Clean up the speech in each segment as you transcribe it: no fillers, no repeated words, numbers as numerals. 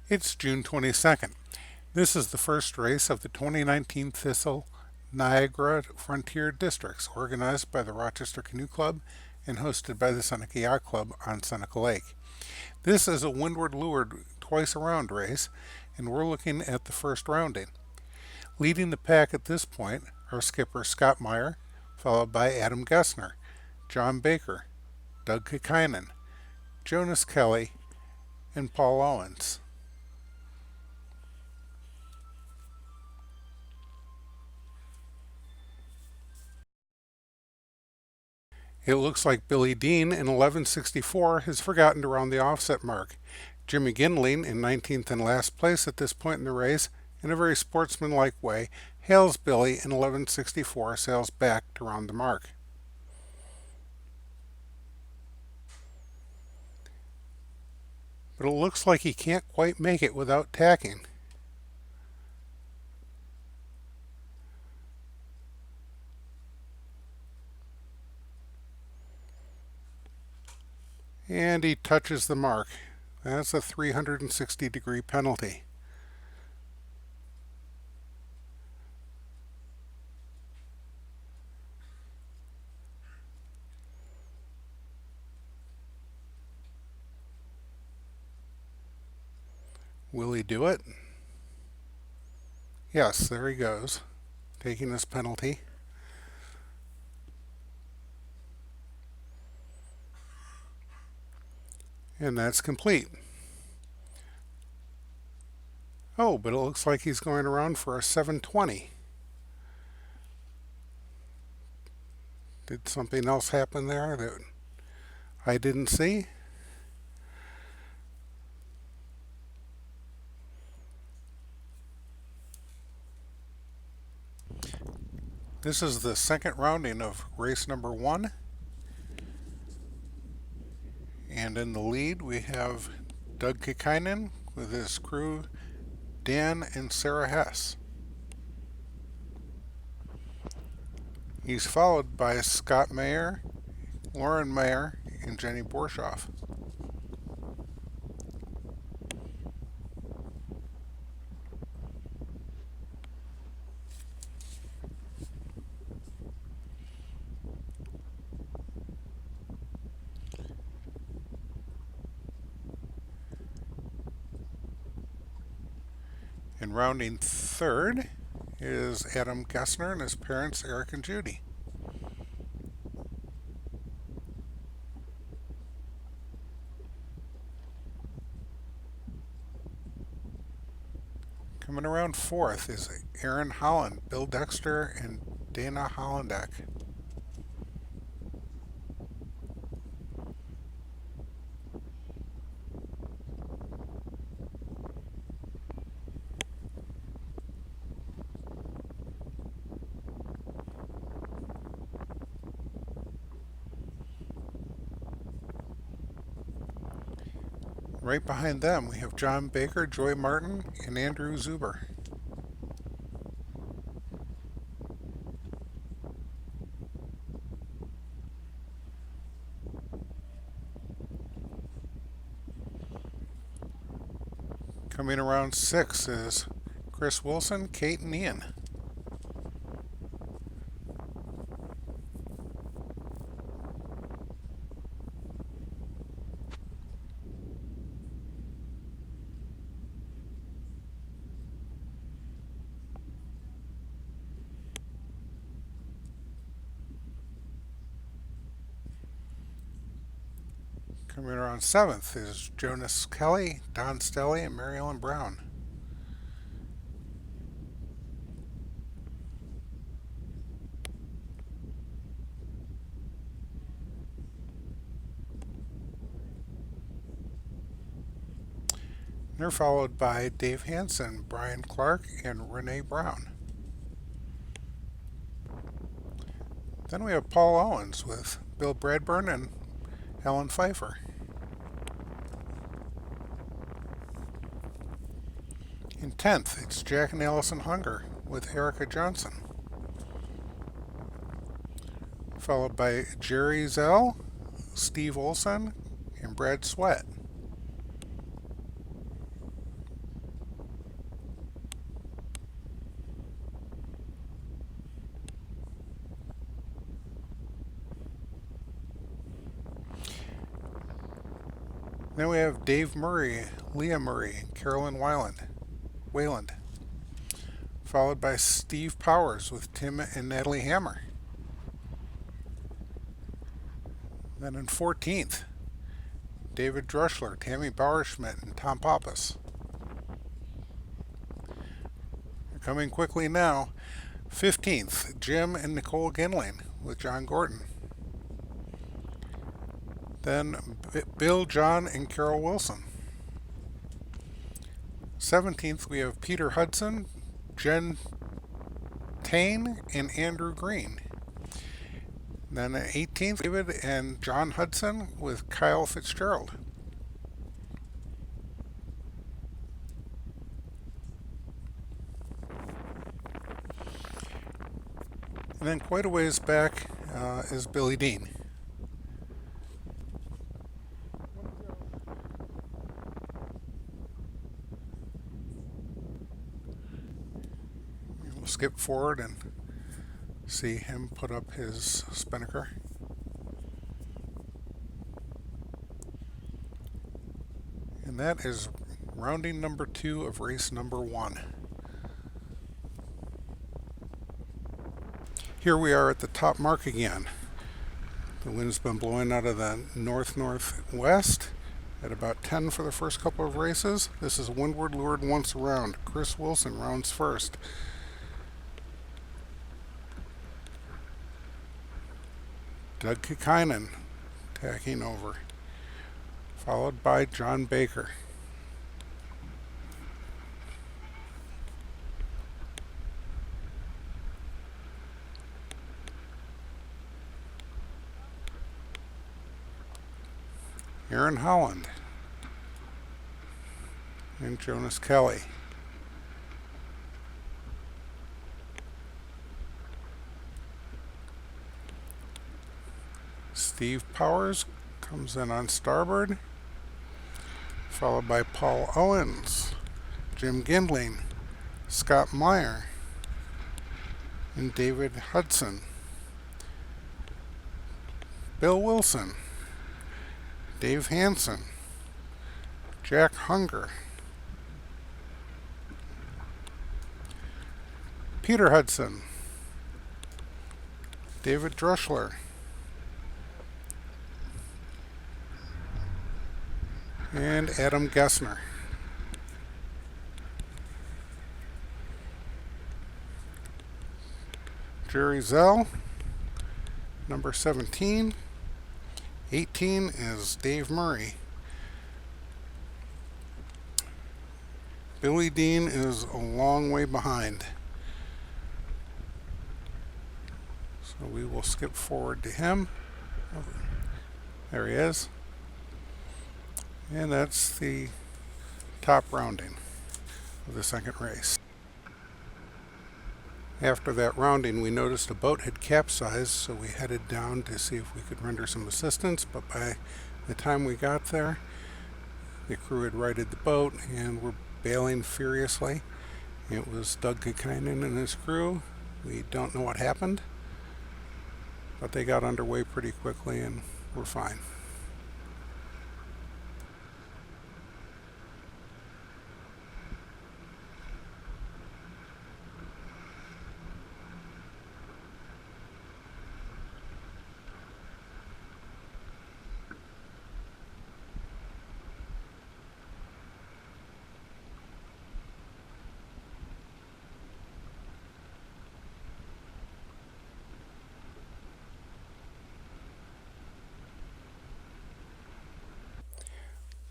It's June 22nd. This is the first race of the 2019 Thistle Niagara Frontier Districts, organized by the Rochester Canoe Club and hosted by the Seneca Yacht Club on Seneca Lake. This is a windward leeward twice around race, and we're looking at the first rounding. Leading the pack at this point are skipper Scott Meyer, followed by Adam Gessner, John Baker, Doug Kekinen, Jonas Kelly, and Paul Owens. It looks like Billy Dean in 1164 has forgotten to round the offset mark. Jimmy Gindling, in 19th and last place at this point in the race, in a very sportsmanlike way, hails Billy in 1164, sails back to round the mark. But it looks like he can't quite make it without tacking. And he touches the mark. That's a 360-degree penalty. Will he do it? Yes, there he goes, taking his penalty. And that's complete. Oh, but it looks like he's going around for a 720. Did something else happen there that I didn't see? This is the second rounding of race number 1. And in the lead we have Doug Kekinen with his crew Dan and Sarah Hess. He's followed by Scott Mayer, Lauren Mayer, and Jenny Borshoff. And rounding third is Adam Gessner and his parents Eric and Judy. Coming around fourth is Aaron Holland, Bill Dexter, and Dana Hollandak. Right behind them, we have John Baker, Joy Martin, and Andrew Zuber. Coming around 6 is Chris Wilson, Kate, and Ian. Coming around 7th is Jonas Kelly, Don Stelly, and Mary Ellen Brown. They're followed by Dave Hansen, Brian Clark, and Renee Brown. Then we have Paul Owens with Bill Bradburn and Helen Pfeiffer. In 10th, it's Jack and Allison Hunger with Erica Johnson. Followed by Jerry Zell, Steve Olson, and Brad Sweat. Then we have Dave Murray, Leah Murray, and Carolyn Wayland, followed by Steve Powers with Tim and Natalie Hammer. Then in 14th, David Druschler, Tammy Bauerschmidt, and Tom Pappas. They're coming quickly now. 15th, Jim and Nicole Ginling with John Gordon. Then Bill, John, and Carol Wilson. 17th, we have Peter Hudson, Jen Tane, and Andrew Green. Then 18th, David and John Hudson with Kyle Fitzgerald. And then quite a ways back is Billy Dean. We'll skip forward and see him put up his spinnaker. And that is rounding number 2 of race number 1. Here we are at the top mark again. The wind's been blowing out of the north-northwest at about 10 for the first couple of races. This is windward lured once around. Chris Wilson rounds first. Doug Kikainen tacking over, followed by John Baker. Aaron Holland and Jonas Kelly. Steve Powers comes in on starboard, followed by Paul Owens, Jim Gindling, Scott Meyer, and David Hudson. Bill Wilson, Dave Hansen, Jack Hunger, Peter Hudson, David Druschler, and Adam Gessner. Jerry Zell, number 17. 18 is Dave Murray. Billy Dean is a long way behind. So we will skip forward to him. Oh, there he is. And that's the top rounding of the second race. After that rounding, we noticed a boat had capsized, so we headed down to see if we could render some assistance, but by the time we got there, the crew had righted the boat and were bailing furiously. It was Doug Kikainen and his crew. We don't know what happened, but they got underway pretty quickly and were fine.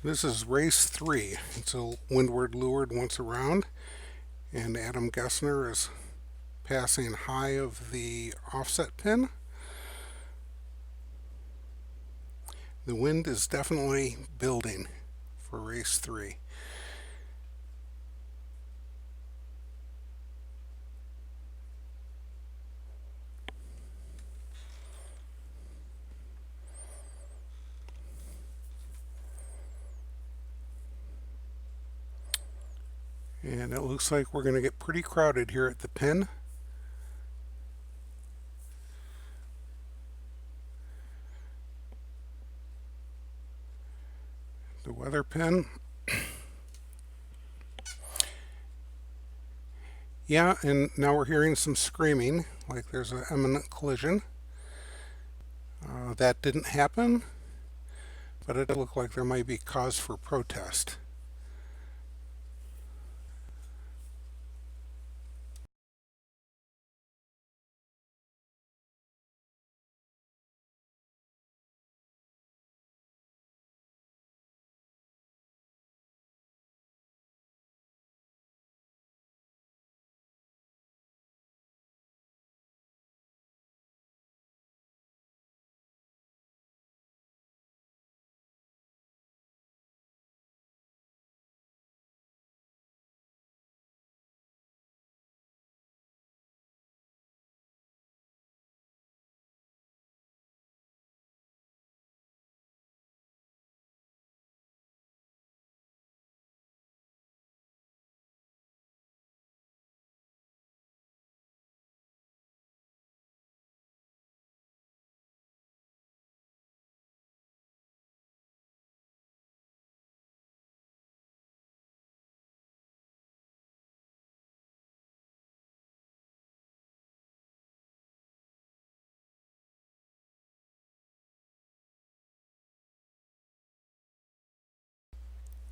This is race 3. It's a windward leeward once around, and Adam Gessner is passing high of the offset pin. The wind is definitely building for race 3. And it looks like we're going to get pretty crowded here at the pin. The weather pin. Yeah, and now we're hearing some screaming, like there's an imminent collision. That didn't happen, but it looked like there might be cause for protest.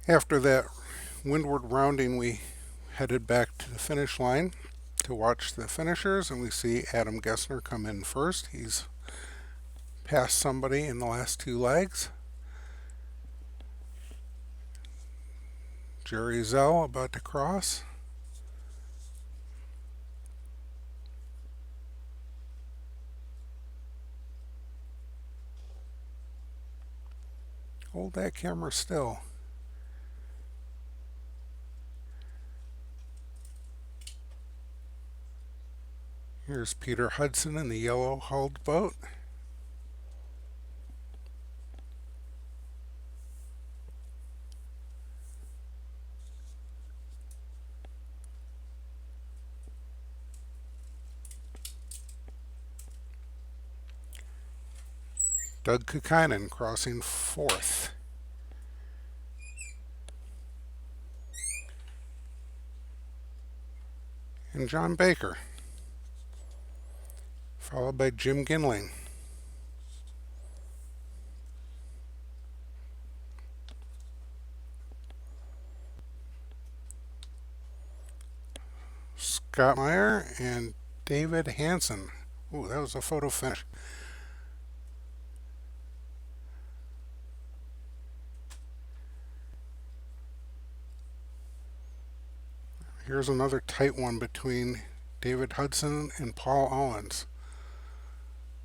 After that windward rounding, we headed back to the finish line to watch the finishers, and we see Adam Gessner come in first. He's passed somebody in the last two legs. Jerry Zell about to cross. Hold that camera still. Here's Peter Hudson in the yellow hulled boat. Doug Kukinen crossing fourth. And John Baker, followed by Jim Ginling. Scott Meyer and David Hansen. Ooh, that was a photo finish. Here's another tight one between David Hudson and Paul Owens.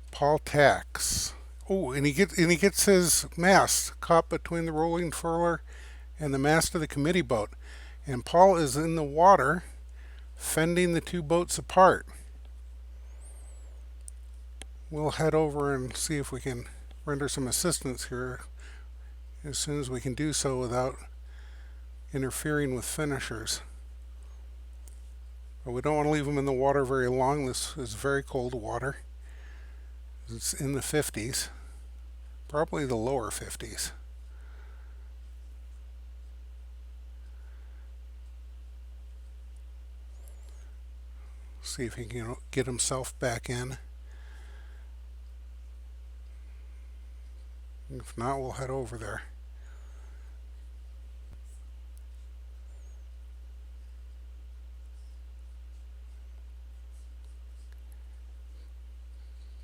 Paul tacks. Oh, and he gets his mast caught between the rolling furler and the mast of the committee boat. And Paul is in the water, fending the two boats apart. We'll head over and see if we can render some assistance here as soon as we can do so without interfering with finishers. But we don't want to leave them in the water very long. This is very cold water. It's in the 50s, probably the lower 50s. See if he can get himself back in. If not, we'll head over there.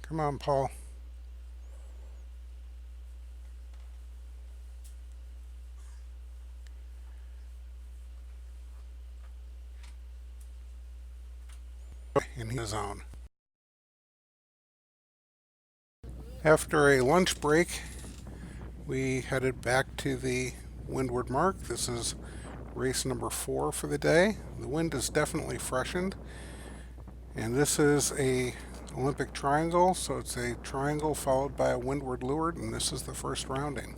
Come on, Paul. In his zone. After a lunch break, we headed back to the windward mark. This is race number 4 for the day. The wind is definitely freshened. And this is a Olympic triangle, so it's a triangle followed by a windward leeward, and this is the first rounding.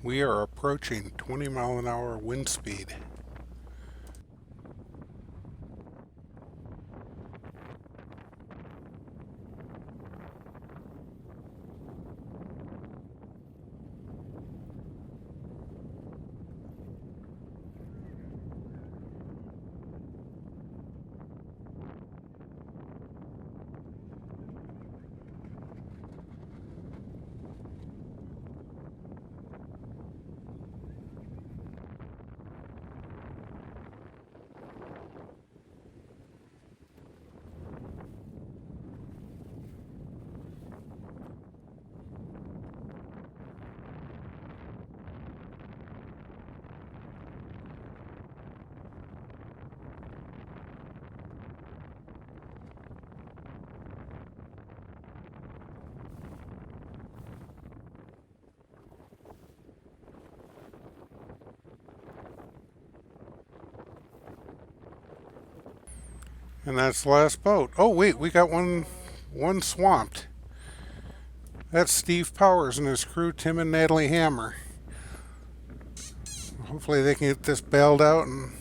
We are approaching 20-mile-an-hour wind speed. And that's the last boat. Oh wait, we got one swamped. That's Steve Powers and his crew, Tim and Natalie Hammer. Hopefully they can get this bailed out and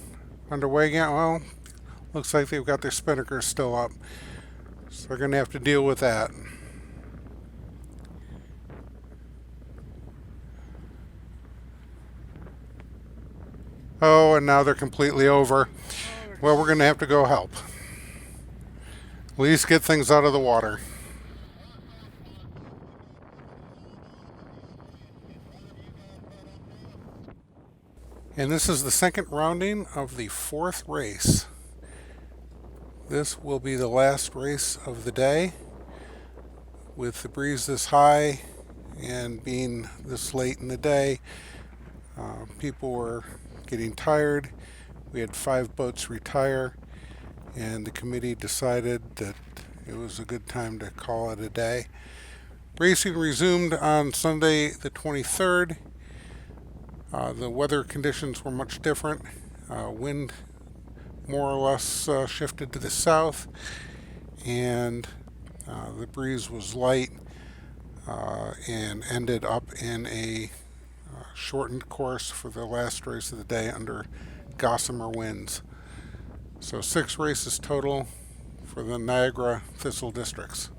underway again. Well, looks like they've got their spinnakers still up, so they're going to have to deal with that. Oh, and now they're completely over. Well, we're going to have to go help. At least get things out of the water. And this is the second rounding of the fourth race. This will be the last race of the day. With the breeze this high and being this late in the day, people were getting tired. We had 5 boats retire, and the committee decided that it was a good time to call it a day. Racing resumed on Sunday the 23rd. The weather conditions were much different. Wind more or less shifted to the south, and the breeze was light and ended up in a shortened course for the last race of the day under gossamer winds. So 6 races total for the Niagara Thistle districts.